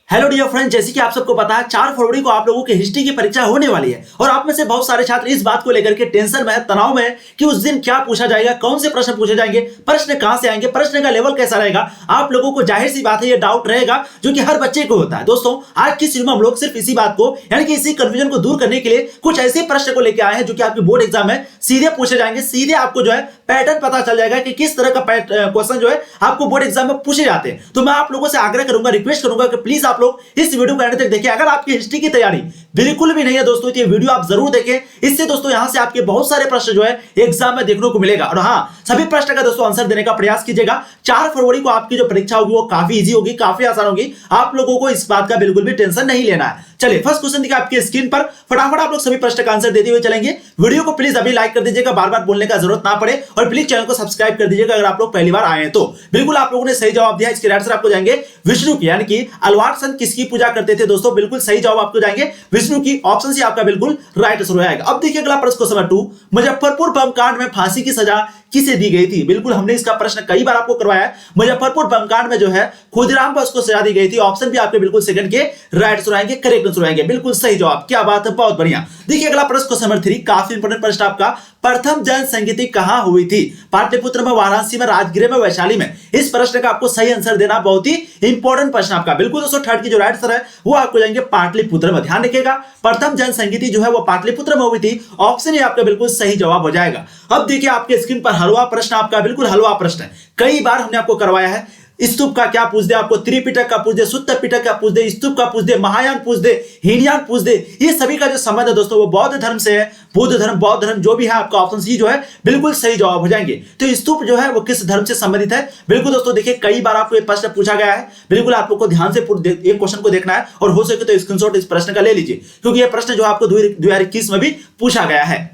Hello dear friend, जैसे कि आप सबको पता है 4 फरवरी को आप लोगों की हिस्ट्री की परीक्षा होने वाली है और आप में से बहुत सारे छात्र इस बात को लेकर के टेंशन में है, तनाव में है कि उस दिन क्या पूछा जाएगा, कौन से प्रश्न पूछे जाएंगे, प्रश्न कहां से आएंगे, प्रश्न का लेवल कैसा रहेगा। आप लोगों को जाहिर सी बात है ये डाउट रहेगा जो कि हर बच्चे को होता है। दोस्तों आज की वीडियो में हम लोग सिर्फ इसी बात को यानी कि इसी कंफ्यूजन को दूर करने के लिए कुछ ऐसे प्रश्न को लेकर आए हैं जो कि आपके बोर्ड एग्जाम में सीधे पूछे जाएंगे। सीधे आपको जो है पैटर्न पता चल जाएगा कि किस तरह का क्वेश्चन जो है आपको बोर्ड एग्जाम में पूछे जाते हैं। तो मैं आप लोगों से आग्रह करूंगा, रिक्वेस्ट करूंगा कि प्लीज आप लोग इस वीडियो को एंड तक देखिए। अगर आपकी हिस्ट्री की तैयारी बिल्कुल भी नहीं है दोस्तों तो ये वीडियो आप जरूर देखें। इससे दोस्तों यहां से आपके बहुत सारे प्रश्न जो है एग्जाम में देखने को मिलेगा। और हाँ, सभी प्रश्न का दोस्तों आंसर देने का प्रयास कीजिएगा। 4 फरवरी को आपकी जो परीक्षा होगी वो काफी इजी होगी, काफी आसान होगी। आप लोगों को इस बात का बिल्कुल भी टेंशन नहीं लेना है। चलिए फर्स्ट क्वेश्चन देखिए आपकी स्क्रीन पर, फटाफट आप लोग सभी प्रश्न का आंसर देते हुए चलेंगे। वीडियो को प्लीज अभी लाइक कर दीजिएगा, बार बार बोलने का जरूरत ना पड़े, और प्लीज चैनल को सब्सक्राइब कर दीजिएगा अगर आप लोग पहली बार आए हैं तो। बिल्कुल आप लोगों ने सही जवाब दिया। इसके राइट आंसर आपको जाएंगे विष्णु की, यानी कि अलवार संत किसकी पूजा करते थे दोस्तों। बिल्कुल सही जवाब आपको जाएंगे विष्णु की। ऑप्शन सी आपका बिल्कुल राइट आंसर आएगा। अब देखिए अगला प्रश्न क्वेश्चन नंबर 2, मुजफ्फरपुर बम कांड में फांसी की सजा किसे दी गई थी। बिल्कुल हमने इसका प्रश्न कई बार आपको करवाया है। मुजफ्फरपुर बमकांड में जो है खुदीराम बोस को सजा दी गई थी। ऑप्शन भी आपके बिल्कुल सेकंड के राइट आंसर आएंगे, करेक्ट आंसर आएंगे, बिल्कुल सही जवाब। क्या बात है, बहुत बढ़िया। देखिए अगला प्रश्न क्वेश्चन नंबर 3, काफी इंपोर्टेंट प्रश्न आपका, प्रथम जन संगीति कहां हुई थी। पाटलिपुत्र में, वाराणसी में, राजगृह में, वैशाली में। इस प्रश्न का आपको सही आंसर देना बहुत ही इंपॉर्टेंट प्रश्न आपका। बिल्कुल दोस्तों थर्ड की जो राइट आंसर है वो आपको जाएंगे पाटलिपुत्र में। ध्यान रखिएगा प्रथम जन संगीति जो है वो पाटलिपुत्र में हुई थी। ऑप्शन ये आपका बिल्कुल सही जवाब हो जाएगा। अब देखिए आपके स्क्रीन पर हलवा प्रश्न आपका, बिल्कुल हलवा प्रश्न है। कई बार हमने आपको करवाया है। स्तूप का क्या पूछ दे आपको, त्रिपिटक का पूछ दे, सुत्त पिटक का पूछ दे, स्तूप का पूछ दे, महायान पूछ दे, हीनयान पूछ दे। ये सभी का जो संबंध है दोस्तों वो बौद्ध धर्म से है। बुद्ध धर्म, बौद्ध धर्म जो भी है आपका ऑप्शन सी जो है बिल्कुल सही जवाब हो जाएंगे। तो स्तूप जो है वो किस धर्म से संबंधित है। बिल्कुल दोस्तों देखिए कई बार आपको ये प्रश्न पूछा गया है। बिल्कुल आप लोग को ध्यान से एक क्वेश्चन को देखना है और हो सके तो स्क्रीनशॉट इस प्रश्न का ले लीजिए, क्योंकि यह प्रश्न जो आपको 2021 में भी पूछा गया है।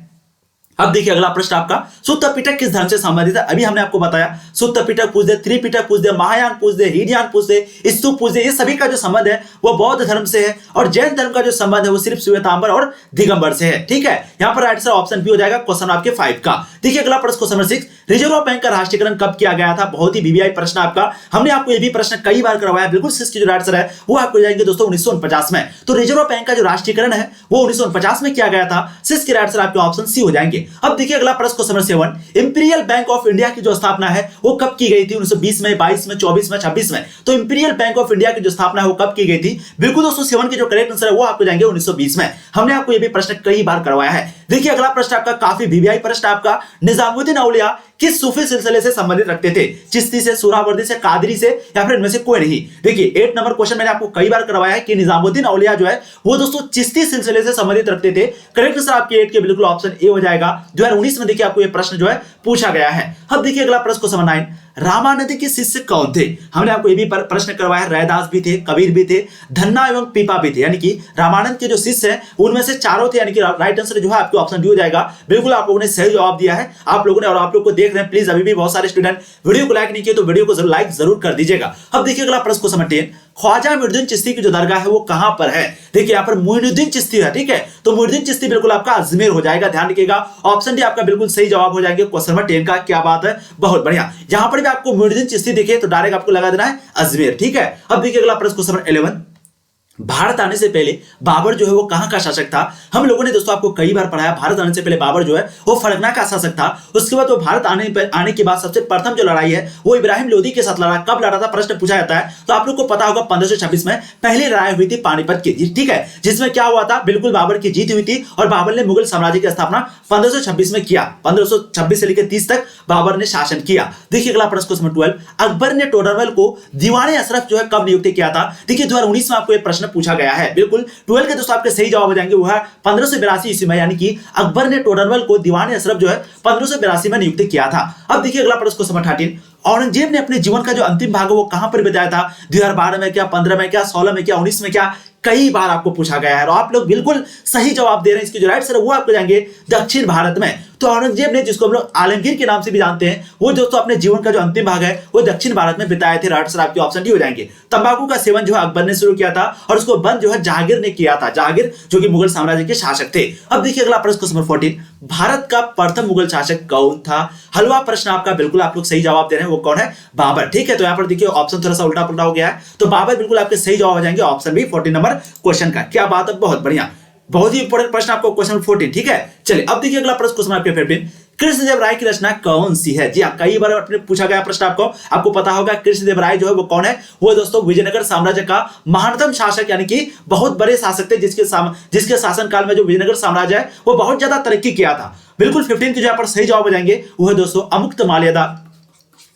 अब देखिए अगला प्रश्न आपका, सुत्त पिटक किस धर्म से संबंधित है। अभी हमने आपको बताया सुत्त पिटक पूछ दे, त्रिपिटक पूछ दे, महायान पूछ दे, हीनयान पूछ दे, स्तूप पूछ दे। ये सभी का जो संबंध है वो बौद्ध धर्म से है, और जैन धर्म का जो संबंध है वो सिर्फ श्वेतांबर और दिगंबर से है। ठीक है, यहां पर राइट आंसर ऑप्शन बी हो जाएगा क्वेश्चन आपके 5 का। देखिए अगला प्रश्न क्वेश्चन नंबर 6, रिजर्व बैंक का राष्ट्रीयकरण कब किया गया था। बहुत ही वीवीआई प्रश्न आपका, हमने आपको ये भी प्रश्न कई बार करवाया। बिल्कुल 6 की जो राइट आंसर है वो आपको जाएंगे दोस्तों 1949 में। तो रिजर्व बैंक का जो राष्ट्रीयकरण है वो 1949 में किया गया था। 6 की राइट आंसर आपके ऑप्शन सी हो जाएंगे। अब देखिए अगला question number 7, imperial bank of India की जो स्थापना है वो कब की गई थी। 1920 में, 22 में, 24 में, 26 में। तो इंपीरियल बैंक ऑफ इंडिया की जो स्थापना है वो कब की गई थी। बिल्कुल दोस्तों 7 की जो करेक्ट आंसर है वो आपको जाएंगे 1920 में। हमने आपको ये भी प्रश्न कई बार करवाया है। देखिए अगला प्रश्न आपका काफी वीवीआई प्रश्न आपका, निजामुद्दीन औलिया किस सूफी सिलसिले से संबंधित रखते थे। चिश्ती से, सुहरावर्दी से, कादरी से, या फिर इनमें से कोई नहीं। देखिए 8 नंबर क्वेश्चन मैंने आपको कई बार करवाया है कि निजामुद्दीन औलिया जो है वो दोस्तों चिश्ती सिलसिले से संबंधित रखते थे। करेक्ट आंसर आपके 8 के बिल्कुल ऑप्शन ए हो जाएगा। 2019 में देखिए आपको ये प्रश्न जो है पूछा गया है। अब देखिए अगला प्रश्न क्वेश्चन नंबर 9, रामानंद के शिष्य कौन थे। हमने आपको ये भी प्रश्न करवाया है। रैदास भी थे, कबीर भी थे, धन्ना एवं पीपा भी थे। यानी कि रामानंद के जो शिष्य हैं उनमें से चारों थे, यानी कि राइट आंसर जो है आपके ऑप्शन डी हो जाएगा। बिल्कुल आप लोगों ने सही जवाब दिया है आप लोगों ने। और आप लोग को देख रहे हैं, प्लीज अभी भी बहुत सारे स्टूडेंट वीडियो को लाइक नहीं किए तो वीडियो को लाइक जरूर कर दीजिएगा। अब देखिए अगला प्रश्न क्वेश्चन नंबर 10, ख्वाजा मुइनुद्दीन चिश्ती की जो दरगाह है वो कहां पर है। देखिए यहां पर मुइनुद्दीन चिश्ती है। ठीक है, तो मुइनुद्दीन चिश्ती बिल्कुल आपका अजमेर हो जाएगा। ध्यान रखिएगा ऑप्शन डी आपका बिल्कुल सही जवाब हो जाएगा क्वेश्चन नंबर 10 का। क्या बात है, बहुत बढ़िया। यहां पर भी आपको मुइनुद्दीन चिश्ती दिखे तो डायरेक्ट आपको लगा देना है अजमेर। ठीक है, अब देखिए अगला प्रश्न क्वेश्चन नंबर 11, भारत आने से पहले बाबर जो है वो कहां का शासक था। हम लोगों ने दोस्तों आपको कई बार पढ़ाया, भारत आने से पहले बाबर जो है वो फरगना का शासक था। उसके बाद वो भारत आने के बाद सबसे प्रथम जो लड़ाई है वो इब्राहिम लोदी के साथ लड़ा। कब लड़ा था प्रश्न पूछा जाता है, तो आप लोग को पता होगा 1526 में पहली लड़ाई हुई थी पानीपत की। ठीक है, जिसमें क्या हुआ था, बिल्कुल बाबर की जीत हुई थी और बाबर ने मुगल साम्राज्य की स्थापना 1526 में किया। 1526 से लेकर 30 तक बाबर ने शासन किया। देखिए अगला प्रश्न क्वेश्चन नंबर 12, अकबर ने टोडरमल को दीवाने अशरफ जो है कब नियुक्त किया था। देखिए 2019 में आपको ये प्रश्न पूछा गया है। बिल्कुल 12 के दोस्तों आपके सही जवाब हो जाएंगे वो है 1582 ईस्वी में, यानी कि अकबर ने टोडरमल को दीवाने अशरफ जो है 1582 में नियुक्त किया था। अब देखिए अगला प्रश्न क्वेश्चन नंबर 13, औरंगजेब ने अपने जीवन का जो अंतिम भाग है वो कहां पर बिताया था। 2012 में क्या, 15 में क्या, 16 में क्या, 19 में क्या, कई बार आपको पूछा गया है और आप लोग बिल्कुल सही जवाब दे रहे हैं। इसके जो राइट आंसर है वो आपको जाएंगे दक्षिण भारत में। तो औरंगजेब ने, जिसको हम लोग आलमगीर के नाम से भी जानते हैं, वो दोस्तों अपने जीवन का जो अंतिम भाग है वो दक्षिण भारत में बिताए थे। राइट आंसर आपके ऑप्शन डी हो जाएंगे। तंबाकू का सेवन जो है अकबर ने शुरू किया था और उसको बंद जो है जहांगीर ने किया था। जहांगीर जो कि मुगल साम्राज्य के शासक थे। अब देखिए अगला प्रश्न, क्वेश्चन नंबर 14, भारत का प्रथम मुगल शासक कौन था? हलवा प्रश्न आपका, बिल्कुल आप लोग सही जवाब दे रहे हैं। वो कौन है? बाबर। ठीक है, तो यहां पर देखिए ऑप्शन थोड़ा सा उल्टा पुल्टा हो गया है, तो बाबर बिल्कुल आपके सही जवाब हो जाएंगे ऑप्शन बी 14 नंबर क्वेश्चन का। क्या बात है, बहुत बढ़िया, बहुत ही इंपॉर्टेंट प्रश्न आपको क्वेश्चन 14। ठीक है, चलिए अब देखिए अगला प्रश्न, क्वेश्चन आपके फेवरेट, कृष्णदेव राय की रचना कौन सी है? जी हाँ, कई बार पूछा गया प्रश्न आपको पता होगा। कृष्णदेव राय जो है वो कौन है? वो दोस्तों विजयनगर साम्राज्य का महानतम शासक, यानी कि बहुत बड़े शासक थे, जिसके शासन काल में जो विजयनगर साम्राज्य है वो बहुत ज्यादा तरक्की किया था। बिल्कुल 15 के जगह पर सही जवाब हो जाएंगे वो है दोस्तों अमुक्तमाल्यदा।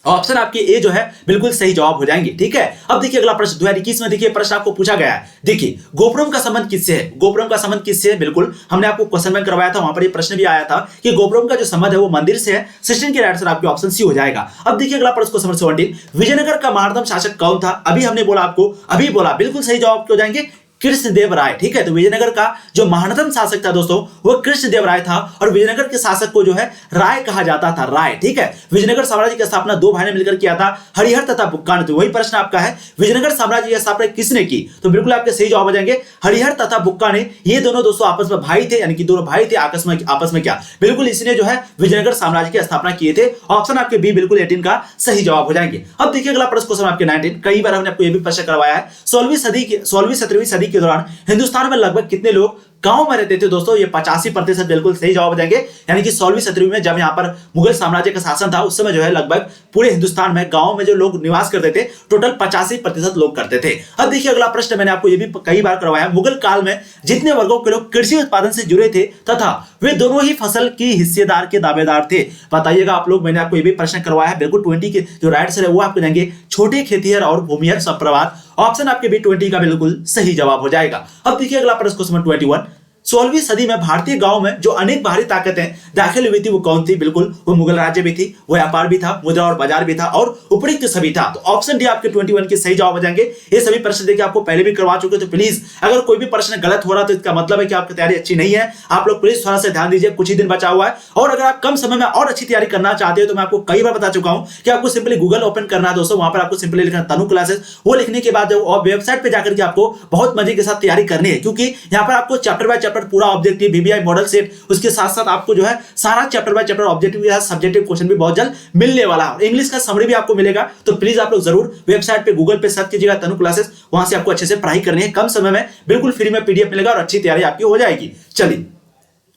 ऑप्शन आपके ए जो है बिल्कुल सही जवाब हो जाएंगे। ठीक है, अब देखिए अगला प्रश्न 2021 में देखिए प्रश्न आपको पूछा गया है। देखिए गोपुरम का संबंध किससे है? गोपुरम का संबंध किससे है? बिल्कुल हमने आपको क्वेश्चन बैंक करवाया था, वहां पर ये प्रश्न भी आया था कि गोपुरम का जो संबंध है वो मंदिर से है। 16 के राइट आंसर आपके ऑप्शन सी हो जाएगा। अब देखिए अगला प्रश्न, क्वेश्चन 17, विजयनगर का महानतम शासक कौन था? अभी हमने बोला आपको, अभी बोला, बिल्कुल सही जवाब क्यों जाएंगे? कृष्णदेव राय। ठीक है, तो विजयनगर का जो महानतम शासक था दोस्तों वो कृष्णदेव राय था और विजयनगर के शासक को जो है राय कहा जाता था, राय। ठीक है, विजयनगर साम्राज्य की स्थापना दो भाई ने मिलकर किया था, हरिहर तथा बुक्का ने। तो वही प्रश्न आपका है, विजयनगर साम्राज्य की स्थापना किसने की? तो बिल्कुल आपके सही जवाब हो जाएंगे हरिहर तथा बुक्का ने। ये दोनों दोस्तों आपस में भाई थे, यानी कि दोनों भाई थे आपस में क्या, बिल्कुल इसने जो है विजयनगर साम्राज्य की स्थापना किए थे। ऑप्शन आपके बी बिल्कुल 18 का सही जवाब हो जाएंगे। अब देखिए अगला प्रश्न, क्वेश्चन आपके 19, कई बार हमने आपको ये भी प्रश्न करवाया है। 16वीं 17वीं सदी के दौरान हिंदुस्तान में लगभग कितने लोग गांव में रहते थे? दोस्तों ये 85% बिल्कुल सही जवाब हो जाएंगे। यानी कि 16वीं 17वीं में जब यहाँ पर मुगल साम्राज्य का शासन था उस समय जो है लगभग पूरे हिंदुस्तान में गांव में जो लोग निवास करते थे टोटल 85% लोग करते थे। अब देखिए अगला प्रश्न, मैंने आपको ये भी कई बार करवाया, मुगल काल में जितने वर्गों के लोग कृषि उत्पादन से जुड़े थे तथा वे दोनों ही फसल की हिस्सेदार के दावेदार थे, बताइएगा आप लोग। मैंने आपको ये भी प्रश्न करवाया है, बिल्कुल 20 के जो राइट आंसर है वो आपको जाएंगे छोटे खेतिहर और भूमिहर संप्रवाद। ऑप्शन आपके भी 20 का बिल्कुल सही जवाब हो जाएगा। अब देखिए अगला प्रश्न, क्वेश्चन 21, 16वीं सदी में भारतीय गांव में जो अनेक बाहरी ताकतें दाखिल हुई थी वो कौन थी? बिल्कुल वो मुगल राज्य भी थी, वो व्यापार भी था, मुद्रा और बाजार भी था और उपयुक्त सभी था। तो ऑप्शन डी आपके 21 के सही जवाब हो जाएंगे। ये सभी प्रश्न देखिए आपको पहले भी करवा चुके, तो प्लीज अगर कोई भी प्रश्न गलत हो रहा तो इसका मतलब है कि आपकी तैयारी अच्छी नहीं है। आप लोग प्लीज थोड़ा सा ध्यान दीजिए, कुछ ही दिन बचा हुआ है। और अगर आप कम समय में और अच्छी तैयारी करना चाहते हो तो मैं आपको कई बार बता चुका हूं कि आपको सिंपली गूगल ओपन करना है दोस्तों, वहां पर आपको सिंपली लिखना तनु क्लासेस। वो लिखने के बाद वेबसाइट पे जाकर के आपको बहुत मजे के साथ तैयारी करनी है, क्योंकि यहाँ पर आपको चैप्टर बाय चैप्टर पूरा ऑब्जेक्टिव बीबीआई मॉडल सेट, उसके साथ साथ आपको जो है सारा चैप्टर बाय चैप्टर ऑब्जेक्टिव के साथ सब्जेक्टिव क्वेश्चन भी बहुत जल्द मिलने वाला है। इंग्लिश का समरी भी आपको मिलेगा। तो प्लीज आप लोग जरूर वेबसाइट पे गूगल पे सर्च कीजिएगा तनु क्लासेस, वहां से आपको अच्छे से पढ़ाई करनी है। कम समय में बिल्कुल फ्री में पीडीएफ मिलेगा और अच्छी तैयारी आपकी हो जाएगी। चलिए,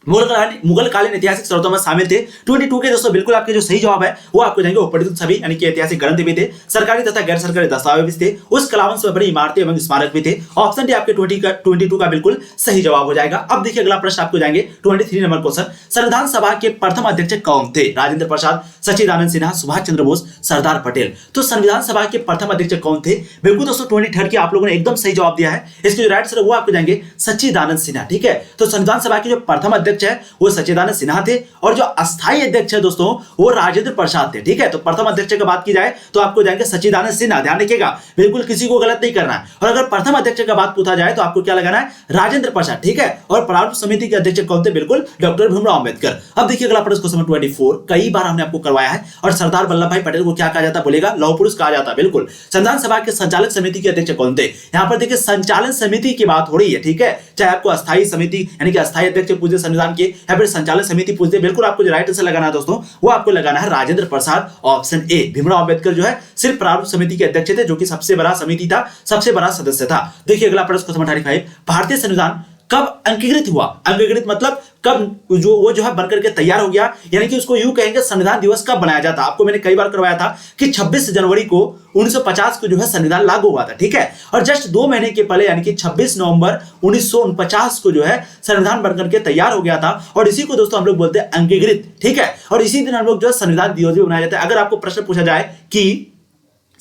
मुगलकालीन ऐतिहासिक स्रोतों में शामिल थे 22 के दोस्तों, बिल्कुल आपके जो सही जवाब है वो आपको जाएंगे उपरोक्त सभी, यानी कि ऐतिहासिक ग्रंथ भी थे, सरकारी तथा गैर सरकारी दस्तावेज थे, उस कलावंश में बनी इमारतें एवं स्मारक भी थे। ऑप्शन डी आपके 22 का बिल्कुल सही जवाब हो जाएगा। अब देखिए अगला प्रश्न आपको जाएंगे 23 नंबर क्वेश्चन, संविधान सभा के प्रथम अध्यक्ष कौन थे? राजेंद्र प्रसाद, सच्चिदानंद सिन्हा, सुभाष चंद्र बोस, सरदार पटेल। तो संविधान सभा के प्रथम अध्यक्ष कौन थे? बिल्कुल दोस्तों 23 के आप लोगों ने एकदम सही जवाब दिया है। इसके जो राइट आंसर वो आपको जाएंगे सच्चिदानंद सिन्हा। ठीक है, तो संविधान सभा के जो प्रथम अध्यक्ष है वो सच्चिदानंद सिन्हा थे और जो अस्थायी अध्यक्ष है दोस्तों वो राजेंद्र प्रसाद थे। ठीक है, तो प्रथम अध्यक्ष की बात की जाए तो आपको जाएंगे सच्चिदानंद सिन्हा। ध्यान रखिएगा, बिल्कुल किसी को गलत नहीं करना है। और अगर प्रथम अध्यक्ष का बात पूछा जाए तो आपको क्या लगाना है? राजेंद्र प्रसाद। ठीक है, और प्रारूप समिति के अध्यक्ष कौन थे? बिल्कुल डॉक्टर भीमराव अंबेडकर। अब देखिए अगला प्रश्न, क्वेश्चन 24, कई बार हमने आपको करवाया है। और सरदार वल्लभ भाई पटेल को क्या कहा जाता? बोलेगा लौह पुरुष कहा जाता। बिल्कुल। संविधान सभा के संचालक समिति के अध्यक्ष कौन थे? यहां पर देखिए संचालन समिति की बात हो रही है। ठीक है, चाहे आपको अस्थायी समिति यानी कि अस्थायी अध्यक्ष पूछे संविधान के या फिर संचालन समिति पूछते, बिल्कुल आपको जो राइट आंसर लगाना है दोस्तों वो आपको लगाना है राजेंद्र प्रसाद। Option A. भीमराव अंबेडकर जो है सिर्फ प्रारूप समिति के अध्यक्ष थे, जो कि सबसे बड़ा समिति था, सबसे बड़ा सदस्य था। देखिए अगला प्रश्न, क्वेश्चन 25, भारतीय संविधान कब अंगीकृत हुआ? अंगीकृत मतलब कब जो है बनकर के तैयार हो गया, यानी कि उसको यूं कहेंगे संविधान दिवस कब बनाया जाता। आपको मैंने कई बार करवाया था कि 26 जनवरी को 1950 को जो है संविधान लागू हुआ था। ठीक है, और जस्ट 2 महीने के पहले यानी कि 26 नवंबर 1949 को जो है संविधान बनकर के तैयार हो गया था। और इसी को दोस्तों हम लोग बोलते हैं अंगीकृत। ठीक है, और इसी दिन हम लोग जो है संविधान दिवस भी मनाया जाता है। अगर आपको प्रश्न पूछा जाए कि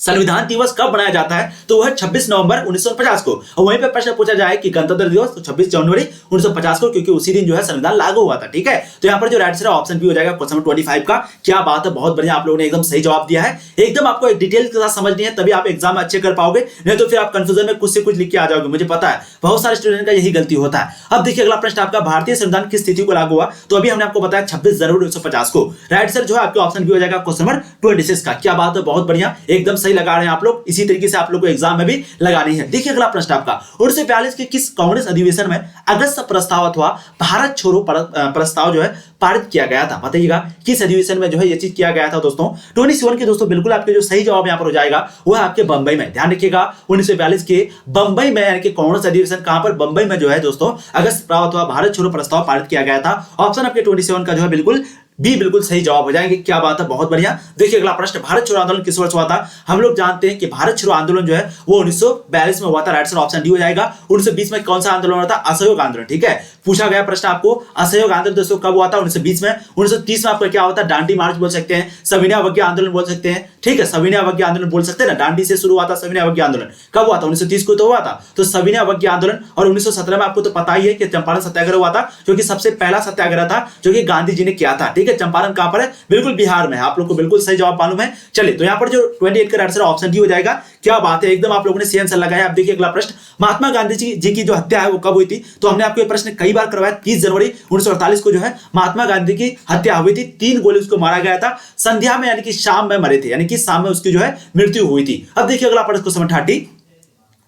संविधान दिवस कब मनाया जाता है, तो वह 26 नवंबर 1950 को। और वहीं पे प्रश्न पूछा जाए कि गणतंत्र दिवस, तो 26 जनवरी 1950 को, क्योंकि उसी दिन जो है संविधान लागू हुआ था। ठीक है, तो यहाँ पर जो राइट आंसर है ऑप्शन बी हो जाएगा क्वेश्चन नंबर 25 का। क्या बात है, बहुत बढ़िया, आप लोगों ने एकदम सही जवाब दिया है। एकदम आपको एक डिटेल के साथ समझनी है, तभी आप एग्जाम में अच्छे कर पाओगे, नहीं तो फिर आप कंफ्यूजन में कुछ से कुछ लिख के आ जाओगे। मुझे पता है बहुत सारे स्टूडेंट का यही गलती होता है। अब देखिए अगला प्रश्न आपका, भारतीय संविधान किस तिथि को लागू हुआ, तो अभी हमने आपको बताया 26 जनवरी 1950 को। राइट आंसर जो है आपके ऑप्शन बी हो जाएगा क्वेश्चन नंबर 26 का। क्या बात है, बहुत बढ़िया, एकदम सही लगा रहे हैं आप लोग। इसी तरीके से आप लोग को एग्जाम में भी लगानी है। देखिए अगला प्रश्न आपका, 1942 के किस कांग्रेस अधिवेशन में अगस्त प्रस्ताव अथवा भारत छोड़ो प्रस्ताव जो है पारित किया गया था, बताइएगा किस अधिवेशन में जो है ये चीज किया गया था दोस्तों। 27 के दोस्तों बिल्कुल आपके जो सही जवाब यहां पर हो जाएगा वो है आपके बंबई में। ध्यान रखिएगा 1942 के बंबई में, यानी कि कांग्रेस अधिवेशन कहां पर, बंबई में जो है दोस्तों अगस्त प्रस्ताव अथवा भारत छोड़ो प्रस्ताव पारित किया गया था। ऑप्शन आपके 27 का जो है बिल्कुल बी बिल्कुल सही जवाब हो जाएंगे। क्या बात है, बहुत बढ़िया। देखिए अगला प्रश्न, भारत छोड़ो आंदोलन किस वर्ष हुआ था। हम लोग जानते हैं कि भारत छोड़ो आंदोलन जो है वो 1942 में हुआ था। राइट आंसर ऑप्शन डी हो जाएगा। 1920 में कौन सा आंदोलन हुआ था, असहयोग आंदोलन। ठीक है, पूछा गया प्रश्न आपको, असहयोग आंदोलन दोस्तों कब हुआ था, 1920 में। 1930 में आपका क्या होता है, डांडी मार्च बोल सकते हैं, सविनय अवज्ञा आंदोलन बोल सकते हैं। ठीक है, सविनय अवज्ञा आंदोलन बोल सकते हैं ना, डांडी से शुरू हुआ था सविनय अवज्ञा आंदोलन। कब हुआ था, 1930 को तो हुआ था, तो सविनय अवज्ञा आंदोलन। और 1917 में आपको तो पता ही है कि चंपारण सत्याग्रह हुआ था, जो कि सबसे पहला सत्याग्रह था जो कि गांधी जी ने किया था। ठीक है, चंपारण कहां पर है, बिल्कुल बिहार में है। आप लोग को बिल्कुल सही जवाब मालूम है। चलिए, तो यहां पर जो 28 का आंसर ऑप्शन डी हो जाएगा। क्या बात है, एकदम आप लोगों ने सही आंसर लगाया। अब देखिए अगला प्रश्न, महात्मा गांधी जी की जो हत्या है वो कब हुई थी, तो हमने आपको ये प्रश्न कई बार करवाया। 30 जनवरी 1948 को जो है महात्मा गांधी की हत्या हुई थी। 3 गोली उसको मारा गया था, संध्या में यानी कि शाम में मरे थे, यानी कि शाम में उसकी जो है मृत्यु हुई थी। अब देखिए अगला प्रश्न क्वेश्चन 30,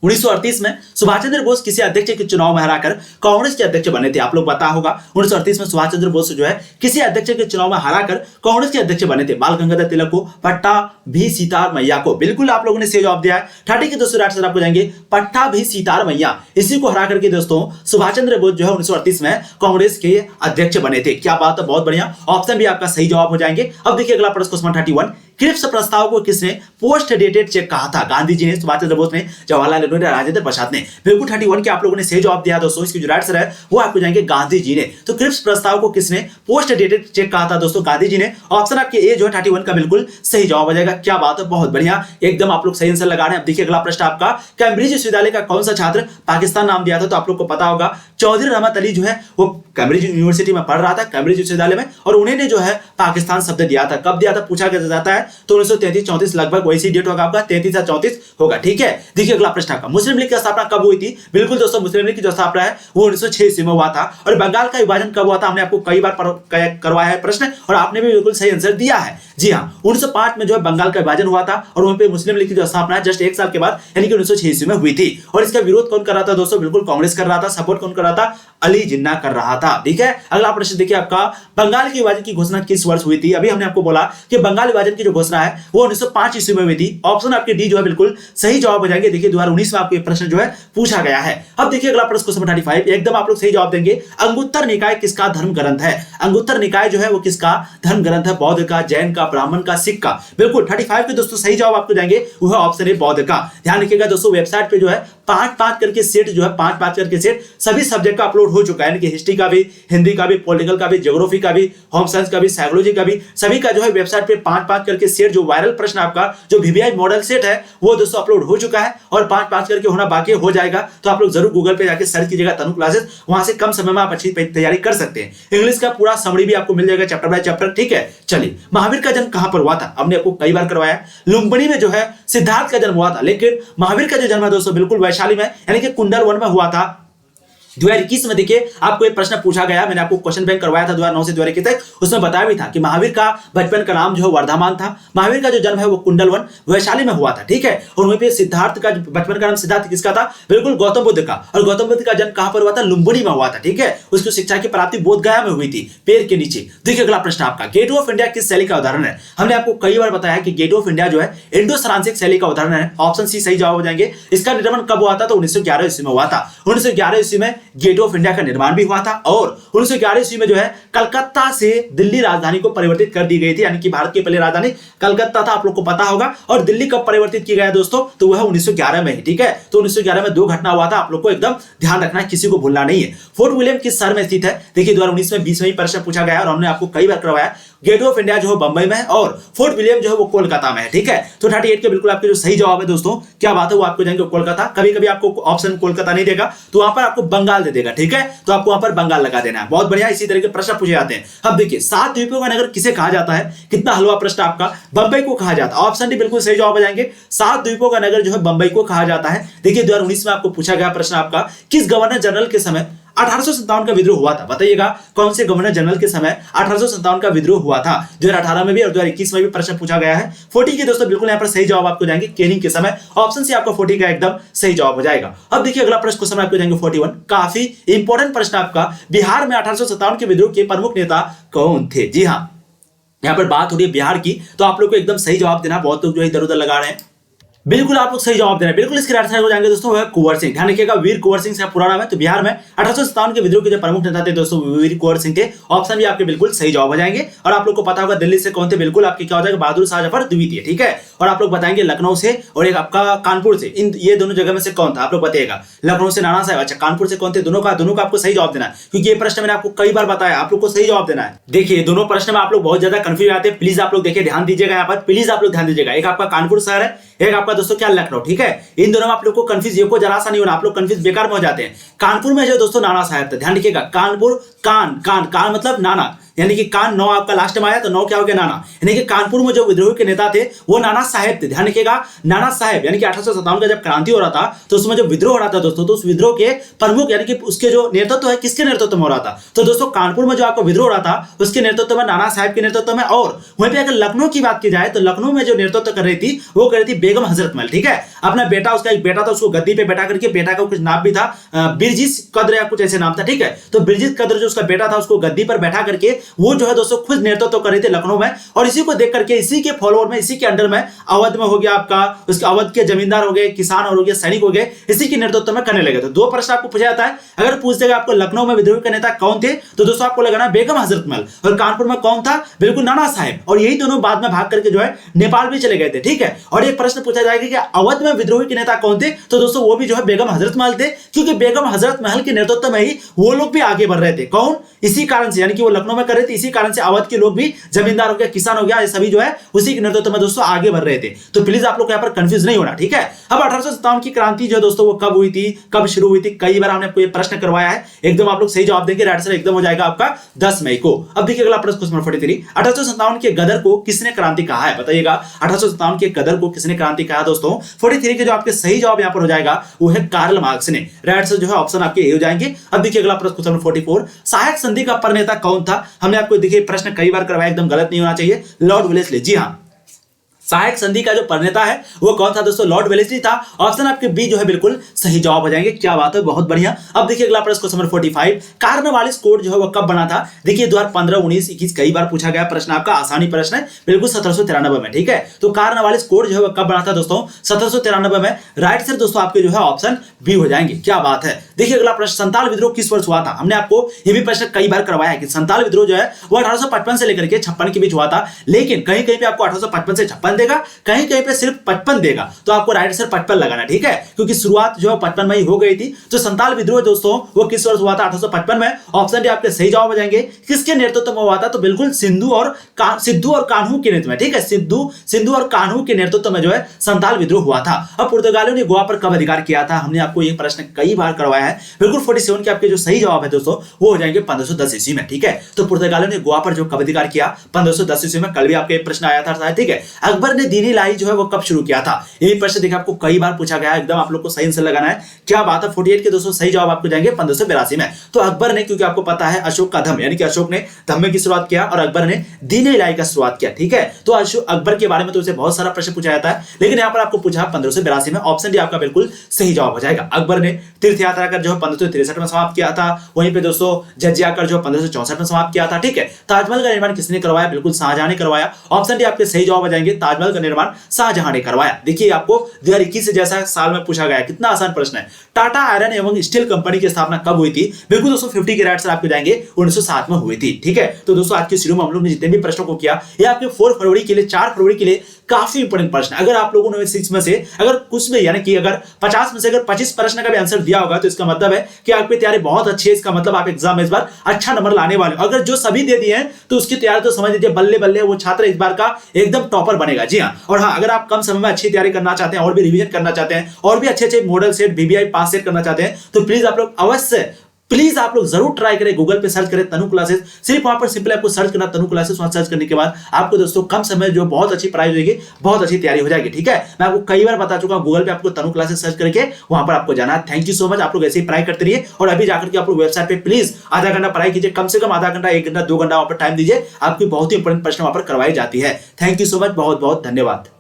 1938 में सुभाष चंद्र बोस किसी अध्यक्ष के चुनाव में हराकर कांग्रेस के अध्यक्ष बने थे। आप लोग पता होगा 1938 में सुभाष चंद्र बोस जो है किसी अध्यक्ष के चुनाव में हराकर कांग्रेस के अध्यक्ष बने थे। बाल गंगाधर तिलक को, पट्टा भी सीतार मैया को। बिल्कुल आप लोगों ने सही जवाब दिया है। 30 के दोस्तों राइट आंसर आपको जाएंगे पट्टा भी सीतार मैया, इसी को हरा करके दोस्तों सुभाष चंद्र बोस जो है 1938 में कांग्रेस के अध्यक्ष बने थे। क्या बात है, बहुत बढ़िया, ऑप्शन भी आपका सही जवाब हो जाएंगे। अब देखिए अगला प्रश्न क्वेश्चन 31, क्रिप्स प्रस्ताव को किसने पोस्ट डेटेड चेक कहा था, गांधी जी ने, सुभाष चंद्र बोस ने, जवाहरलाल नेहरू ने, राजेंद्र प्रसाद ने। बिल्कुल 31 के आप लोगों ने सही जवाब दिया दोस्तों। इसकी जो राइट आंसर है वो आपको जाएंगे गांधी जी ने। तो क्रिप्स प्रस्ताव को किसने पोस्ट डेटेड चेक कहा था दोस्तों, गांधी जी ने। ऑप्शन आपके ए जो है 31 का बिल्कुल सही जवाब हो जाएगा। क्या बात है, बहुत बढ़िया, एकदम आप लोग सही आंसर लगा रहे हैं। अब देखिए अगला प्रश्न आपका, कैम्ब्रिज विश्वविद्यालय का कौन सा छात्र पाकिस्तान नाम दिया था, तो आप लोग को पता होगा चौधरी रहमत अली जो है वो कैम्ब्रिज यूनिवर्सिटी में पढ़ रहा था, कैम्ब्रिज विश्वविद्यालय में, और उन्होंने जो है पाकिस्तान शब्द दिया था। कब दिया था पूछा जाता है, तो 1933-34 लगभग वैसी डेट होगा आपका, 33 या 34 होगा। ठीक है, देखिए अगला प्रश्न आपका, मुस्लिम लीग की स्थापना कब हुई थी। बिल्कुल दोस्तों मुस्लिम लीग की जो स्थापना है वो 1906 ईस्वी में हुआ था। और बंगाल का विभाजन कब हुआ था, हमने आपको कई बार करवाया है प्रश्न, और आपने भी बिल्कुल सही आंसर दिया है। जी हाँ, 1905 में जो है बंगाल का विभाजन हुआ था, और वहीं पे मुस्लिम लीग की जो स्थापना है जस्ट 1 साल के बाद यानी कि 1906 ईस्वी में हुई थी। और इसका विरोध कौन कर रहा था दोस्तों, बिल्कुल कांग्रेस कर रहा था। सपोर्ट कौन कर रहा था, अली जिन्ना कर रहा था। ठीक है, अगला प्रश्न देखिए आपका, बंगाल के विभाजन की घोषणा किस वर्ष हुई थी। अभी हमने आपको बोला कि बंगाल विभाजन की जो घोषणा है वो 1905 ईस्वी में हुई थी। ऑप्शन आपके डी जो है बिल्कुल सही जवाब हो जाएंगे। देखिए 2019 में आपको ये प्रश्न जो है पूछा गया है। अब देखिए अगला प्रश्न क्वेश्चन 35, एकदम आप लोग सही जवाब देंगे। अंगुत्तर निकाय किसका धर्म ग्रंथ है। अंगुत्तर निकाय जो है वो किसका धर्म ग्रंथ है, बौद्ध का, जैन का, ब्राह्मण का, सिख का। बिल्कुल 35 के दोस्तों सही जवाब आपको जाएंगे, वो है ऑप्शन ए बौद्ध का। ध्यान रखिएगा दोस्तों, वेबसाइट पे जो है 5-5 करके सेट जो है 5-5 करके सेट सभी सब्जेक्ट का अपलोड हो चुका है, यानी कि हिस्ट्री का भी, हिंदी का भी, पॉलिटिकल का भी, ज्योग्राफी का भी, होम साइंस का भी, साइकोलॉजी का भी, सभी का जो है वेबसाइट पे 5-5 करके सेट, जो वायरल प्रश्न आपका जो वीवीआई मॉडल सेट है वो दोस्तों अपलोड हो चुका है, और 5-5 करके होना बाकी हो जाएगा। तो आप लोग जरूर गूगल पे जाके सर्च कीजिएगा तनु क्लासेस, वहां से कम समय में आप अच्छी तैयारी कर सकते हैं। इंग्लिश का पूरा समरी भी आपको मिल जाएगा चैप्टर बाय चैप्टर। ठीक है, चलिए, महावीर का जन्म कहां पर हुआ था, हमने आपको कई बार करवाया। लुम्बिनी में जो है सिद्धार्थ का जन्म हुआ था, लेकिन महावीर का जो जन्म है दोस्तों बिल्कुल वैशाली में यानी कि कुंडल वन में हुआ था। 2021 में देखिए आपको एक प्रश्न पूछा गया, मैंने आपको क्वेश्चन बैंक करवाया था 2009 से 2021 तक, उसमें बताया भी था कि महावीर का बचपन का नाम जो है वर्धमान था। महावीर का जो जन्म है वो कुंडल वन वैशाली में हुआ था। ठीक है, और वहीं पे सिद्धार्थ का बचपन का नाम सिद्धार्थ किसका था, बिल्कुल गौतम बुद्ध का। और गौतम बुद्ध का जन्म कहां पर हुआ था, लुम्बिनी में हुआ था। ठीक है, उसकी शिक्षा की प्राप्ति बोधगया में हुई थी, पेड़ के नीचे। देखिए अगला प्रश्न आपका, गेट ऑफ इंडिया किस शैली का उदाहरण है। हमने आपको कई बार बताया कि गेट ऑफ इंडिया जो है इंडो सरांसिक शैली का उदाहरण है। ऑप्शन सी सही जवाब हो जाएंगे। इसका निर्माण कब हुआ था, तो 1911 ईस्वी में हुआ था। 1911 ईस्वी में गेट ऑफ इंडिया निर्माण भी हुआ था, और 1911 ईस्वी में जो है कलकत्ता से दिल्ली राजधानी को परिवर्तित कर दी गई थी, यानी कि भारत की पहली राजधानी कलकत्ता था, आप लोग को पता होगा। और दिल्ली कब परिवर्तित किया गया दोस्तों, तो वह 1911 में ही। ठीक है, तो 1911 में 2 घटना हुआ था, आप लोग को एकदम ध्यान रखना है, किसी को भूलना नहीं है। फोर्ट विलियम किस शहर में स्थित है। देखिए 2019 में 20 में ही प्रश्न पूछा गया और हमने आपको कई बार करवाया। गेटवे ऑफ इंडिया जो है बंबई में है और फोर्ट विलियम जो है वो कोलकाता में है। ठीक है, तो 38 के बिल्कुल आपके जो सही जवाब है दोस्तों, क्या बात है, वो आपको जाएंगे कोलकाता। कभी कभी आपको ऑप्शन कोलकाता नहीं देगा तो वहां पर आपको बंगाल दे देगा। ठीक है, तो आपको वहां पर बंगाल लगा देना है। बहुत बढ़िया, इसी तरह के प्रश्न पूछे जाते हैं। अब देखिए, 7 द्वीपों का नगर किसे कहा जाता है, कितना हलवा प्रश्न आपका, बंबई को कहा जाता है। ऑप्शन डी बिल्कुल सही जवाब हो जाएंगे, 7 द्वीपों का नगर जो है बंबई को कहा जाता है। देखिए 2019 में आपको पूछा गया प्रश्न आपका, किस गवर्नर जनरल के समय 1857 का विद्रोह हुआ था, बताइएगा कौन से गवर्नर जनरल के समय 1857 का विद्रोह हुआ था। 2018 में भी और 2021 में भी प्रश्न पूछा गया है। 40 के दोस्तों बिल्कुल यहां पर सही जवाब आपको जाएंगे केनिंग के समय। ऑप्शन सी आपका 40 का एकदम सही जवाब हो जाएगा। अब देखिए अगला प्रश्न क्वेश्चन आपको जाएंगे 41, काफी इंपॉर्टेंट प्रश्न आपका, बिहार में 1857 के विद्रोह के प्रमुख नेता कौन थे। जी हाँ, यहां पर बात हो रही है बिहार की, तो आप लोग को एकदम सही जवाब देना। बहुत लोग जो इधर उधर लगा रहे हैं, बिल्कुल आप लोग सही जवाब दे रहे हैं। बिल्कुल इसके राइट साइड हो जाएंगे दोस्तों, वह कुंवर सिंह। ध्यान रखिएगा, वीर कुंवर सिंह से पूरा नाम है। तो बिहार में 1857 के विद्रोह के जो प्रमुख नेता थे दोस्तों, वीर कुंवर सिंह थे। ऑप्शन भी आपके बिल्कुल सही जवाब हो जाएंगे। और आप लोग को पता होगा दिल्ली से कौन थे, बिल्कुल आपके क्या हो जाएगा, बहादुर शाह जफर द्वितीय। ठीक है, और आप लोग बताएंगे लखनऊ से और एक आपका कानपुर से, इन ये दोनों जगह में से कौन था, आप लोग बताइएगा। लखनऊ से नाना साहब, अच्छा कानपुर से कौन थे, दोनों का आपको सही जवाब देना है, क्योंकि ये प्रश्न मैंने आपको कई बार बताया, आप लोग को सही जवाब देना है। देखिए दोनों प्रश्न में आप लोग बहुत ज्यादा कंफ्यूज आते हैं, प्लीज आप लोग देखिए, ध्यान दीजिएगा यहाँ पर, प्लीज आप लोग ध्यान दीजिएगा। एक आपका कानपुर शहर है, एक आपका दोस्तों क्या लखनऊ। ठीक है, इन दोनों में आप लोग को कंफ्यूज, ये को जरा सा नहीं होना, आप लोग कंफ्यूज बेकार में हो जाते हैं। कानपुर में जो दोस्तों नाना साहब थे, ध्यान रखिएगा, कानपुर, कान कान कान मतलब नाना, यानी कि कान 9 आपका लास्ट में आया तो 9 क्या हो गया, नाना। यानी कि कानपुर में जो विद्रोह के नेता थे वो नाना साहेब थे। ध्यान रखिएगा, नाना साहेब, यानी कि 1857 का जब क्रांति हो रहा था तो उसमें जो विद्रोह हो रहा था दोस्तों, तो उस विद्रोह के प्रमुख यानी कि उसके जो नेतृत्व है, किसके नेतृत्व में हो रहा था, तो दोस्तों कानपुर में जो आपको विद्रोह हो रहा था उसके नेतृत्व में नाना साहेब के नेतृत्व में। और वहीं पे अगर लखनऊ की बात की जाए तो लखनऊ में जो नेतृत्व कर रही थी वो कर रही थी बेगम हजरत महल। ठीक है, अपना बेटा, उसका एक बेटा था, उसको गद्दी पे बैठा करके, बेटा का कुछ नाम भी था बिरजिस कद्र या कुछ ऐसे नाम था। ठीक है, तो बिरजिस कद्र जो उसका बेटा था उसको गद्दी पर बैठा करके वो जो है दोस्तों खुद नेतृत्व कर रहे थे लखनऊ में। और इसी को देख करके, इसी के फॉलोअर में, इसी के अंडर में अवध में हो गया आपका, उसके अवध के जमींदार हो गए, किसान और हो गए, सैनिक हो गए, इसी के नेतृत्व में करने लगे। तो 2 प्रश्न आपको पूछा जाता है, अगर पूछ देगा आपको लखनऊ में विद्रोह के नेता कौन थे, तो दोस्तों आपको लगाना बेगम हजरत महल, और कानपुर में कौन था, बिल्कुल नाना साहेब। और यही दोनों बाद में भाग करके जो है नेपाल भी चले गए थे। ठीक है, और एक प्रश्न पूछा जाएगा कि अवध में विद्रोही के नेता कौन थे, तो दोस्तों वो भी जो है बेगम हजरत महल थे, क्योंकि बेगम हजरत महल के नेतृत्व में ही वो लोग भी आगे बढ़ रहे थे। कौन, इसी कारण से, यानी कि वो लखनऊ में कर रहे थे, इसी कारण से अवध के लोग भी, जमींदार हो गया, किसान हो गया, ये सभी जो है उसी के नेतृत्व में दोस्तों आगे बढ़ रहे थे। तो प्लीज आप लोग यहाँ पर कंफ्यूज नहीं होना। ठीक है, अब 1857 की क्रांति जो है दोस्तों वो कब हुई थी, कब शुरू हुई थी, कई बार हमने आपको ये प्रश्न करवाया है। एकदम आप लोग सही जवाब देंगे, राइट आंसर एकदम हो जाएगा आपका 10 मई को। अब देखिए अगला प्रश्न क्वेश्चन 43, 1857 के गदर को किसने क्रांति कहा है, बताइएगा 1857 के गदर को किसने क्रांति कहा दोस्तों। 43 के जो आपके सही जवाब यहाँ पर हो जाएगा वो है कार्ल मार्क्स ने। राइट आंसर जो है ऑप्शन आपके हो जाएंगे। अब देखिए अगला प्रश्न क्वेश्चन 44, सहायक संधि का प्रणेता कौन था। हमने आपको देखिए प्रश्न कई बार करवाया, एकदम गलत नहीं होना चाहिए, लॉर्ड वेलेस्ली। जी हाँ, सहायक संधि का जो प्रणेता है वो कौन था दोस्तों, लॉर्ड वेलेस्ली था। ऑप्शन आपके बी जो है बिल्कुल सही जवाब हो जाएंगे। क्या बात है, बहुत बढ़िया। अब देखिए अगला प्रश्न क्वेश्चन नंबर 45, कार्नवालिस कोड जो है वो कब बना था। देखिए 2015, 19, 21 कई बार पूछा गया प्रश्न, आपका आसानी प्रश्न है, बिल्कुल 1793 में। ठीक है, तो कार्नवालिस कोड जो है वो कब बना था दोस्तों, 1793 में। राइट आंसर दोस्तों आपके जो है ऑप्शन बी हो जाएंगे। क्या बात है। देखिए अगला प्रश्न, संताल विद्रोह किस वर्ष हुआ था। हमने आपको ये भी प्रश्न कई बार करवाया है कि संताल विद्रोह जो है वो 1855 से लेकर के 56 के बीच हुआ था, लेकिन कहीं कहीं पे आपको 1855 से 56 देगा, कहीं कहीं पे सिर्फ 55 देगा, तो आपको राइट आंसर 55 लगाना। ठीक है, क्योंकि शुरुआत जो है 55 में ही हो गई थी। तो संताल विद्रोह दोस्तों वो किस वर्ष हुआ था, 1855 में। ऑप्शन डी आपके सही जवाब हो जाएंगे। किसके नेतृत्व में हुआ था, तो बिल्कुल सिद्धू और कान्हू के नेतृत्व में। ठीक है, सिद्धू और कान्हू के नेतृत्व में जो है संताल विद्रोह हुआ था। अब पुर्तगालियों ने गोवा पर कब अधिकार किया था, हमने आपको ये प्रश्न कई बार करवाया है। बिल्कुल 47 के आपके जो सही जवाब है दोस्तों वो हो जाएंगे 1510 ईस्वी में। ठीक है, तो पुर्तगालियों ने गोवा पर जो कब अधिकार किया, 1510 ईस्वी में। कल भी आपके प्रश्न आया था। ठीक है, अकबर ने दीनी इलाही जो है वो कब शुरू किया था, ये प्रश्न देखिए आपको कई बार पूछा गया है, एकदम आप लोग को सही आंसर लगाना है। क्या बात है, 48 के दोस्तों सही जवाब आपको जाएंगे 1582 में। तो अकबर ने, क्योंकि आपको पता है अशोक का धम्म, यानी कि अशोक ने धम्मे की शुरुआत किया और अकबर ने दीन इलाही का शुरुआत किया। ठीक है, तो अकबर के बारे में तो उसे बहुत सारा प्रश्न पूछा जाता है, लेकिन यहाँ पर आपको पूछा 1582 में। ऑप्शन डी आपका बिल्कुल सही जवाब हो जाएगा। अकबर ने तीर्थ यात्रा कर जो 1563 में समाप्त किया था, वहीं पे दोस्तों जजिया कर जो 1564 में समाप्त किया था। ठीक है, ताजमहल का निर्माण किसने करवाया, बिल्कुल शाहजहां ने करवाया। ऑप्शन डी आपके सही जवाब हो जाएंगे, ताजमहल का निर्माण शाहजहां ने करवाया? देखिए आपको 2021 से जैसा साल में पूछा गया, कितना आसान प्रश्न है। टाटा आयरन एवं स्टील कंपनी की स्थापना कब हुई थी? बिल्कुल दोस्तों 50 के राइट आंसर आपको जाएंगे 1907 में हुई थी। ठीक है, तो दोस्तों आज के वीडियो में हम लोग ने जितने भी प्रश्नों को किया, ये आपके 4 फरवरी के लिए 4 फरवरी के लिए काफी इंपॉर्टेंट प्रश्न। अगर आप लोगों ने 6 में से अगर कुछ में यानी कि अगर 50 में से अगर 25 प्रश्न का भी आंसर दिया होगा तो इसका मतलब है कि आपकी तैयारी बहुत अच्छी है। इसका मतलब आप एग्जाम में इस बार अच्छा नंबर लाने वाले हो। अगर जो सभी दे दिए हैं तो उसकी तैयारी तो समझ लीजिए बल्ले बल्ले, वो छात्र इस बार का एकदम टॉपर बनेगा। जी हाँ, और हाँ, अगर आप कम समय में अच्छी तैयारी करना चाहते हैं और भी रिवीजन करना चाहते हैं और भी अच्छे अच्छे मॉडल सेट VBI पास सेट करना चाहते हैं तो प्लीज आप लोग अवश्य प्लीज आप लोग जरूर ट्राई करें, गूगल पे सर्च करें तनु क्लासेस। सिर्फ वहां पर सिंपल आपको सर्च करना तनु क्लासेस। वहां सर्च करने के बाद आपको दोस्तों कम समय जो बहुत अच्छी पढ़ाई होगी, बहुत अच्छी तैयारी हो जाएगी। ठीक है, मैं आपको कई बार बता चुका हूं, गूगल पे आपको तनु क्लासेस सर्च करके वहां पर आपको जाना है। Thank you so much. आप लोग ऐसे ही पढ़ाई करते रहिए और अभी जाकर के आप लोग वेबसाइट पे प्लीज आधा घंटा पढ़ाई कीजिए, कम से कम आधा घंटा, 1 घंटा, 2 घंटा वहां पर टाइम दीजिए। आपकी बहुत ही इंपॉर्टेंट प्रश्न वहां पर करवाई जाती है। थैंक यू सो मच, बहुत बहुत धन्यवाद।